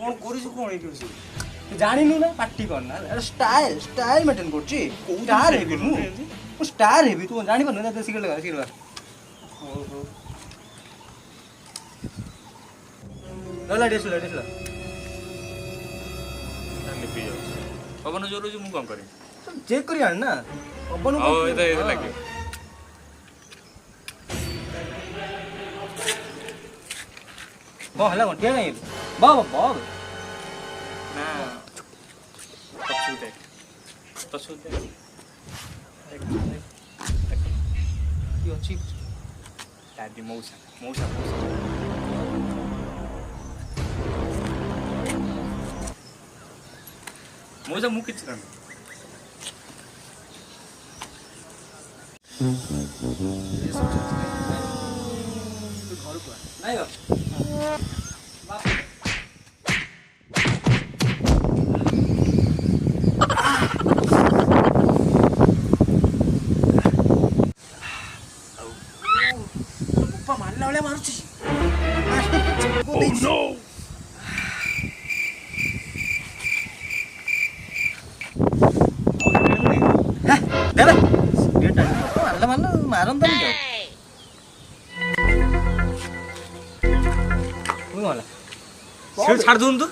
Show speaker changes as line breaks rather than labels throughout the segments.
कौन करिस कोन एठी बसी
जानिनु ना पार्टी करना स्टाइल स्टाइल मेंटेन करछि स्टार हेबी मु स्टार हेबी तू जानि पन ना सिगरेट लगा सिगरेट ओहो लला डेसला
लिपि जाउ पवन जोर मु कोन करे
चेक करी आन ना पवन
ओ ए लागे
ओ हला कोन नहीं बाबा
ना पछुते
की अछि
दादी मौसा मु किछ करन
ये सब चीज तू घर को नहीं हो बाप मारला वाला मारुची ओह नो दे बेटा मारला मारन दम क्या तू मारला
सिर छाड़ दून तू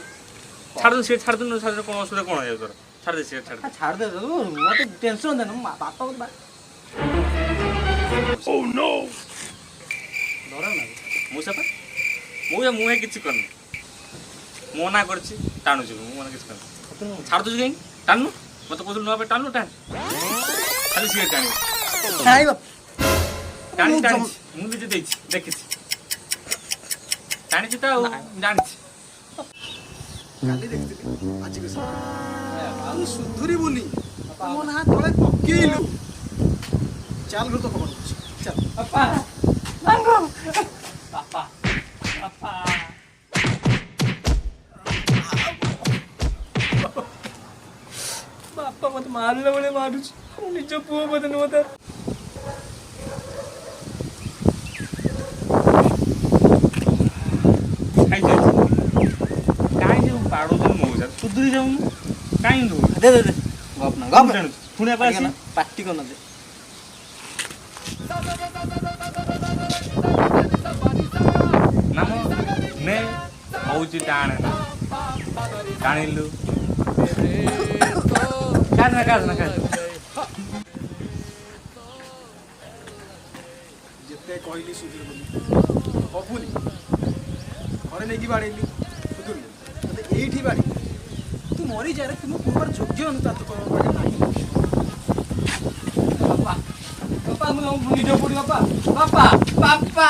छाड़ दून कौन असुविधा कौन है तोर छाड़ दे सिर
छाड़ दे मते टेंशन देना बापा को
ओह नो
डरा ना
मौसा मुहे किछि करन मना करछि टाणु छु मना किछि करन छाड़ दु कहीं टाणु मत कोथु न पे टाणु टाण खाली सिर टाणी
हाय बाप
टाणी मु भी देछि देखिछि टाणी छिता जानिछि
काली देखते आज के तू सुधुरी बोली मन हाथ तळे पकेइलु चाल घर तो खबर चल
पापा नांगो पापा बापा मत मारले बळे मारुछ मु निज पुओ बदन मत
सुधुरी जाऊँ कहीं
दे गप ना गप
पुणे पास
पार्टी करना दे
नाम ने हौची टाणे टाणिलु काज ना
जिते कहली सुधुरी बोली हबुनी घरे नहीं की बाड़ेली सुधुरी तते एठी बाड़ी तू मरी जा रे तुम पूर्वर योग्य अनुताप कर नहीं
पापा पापा मु निजो पड़ी पापा पापा पापा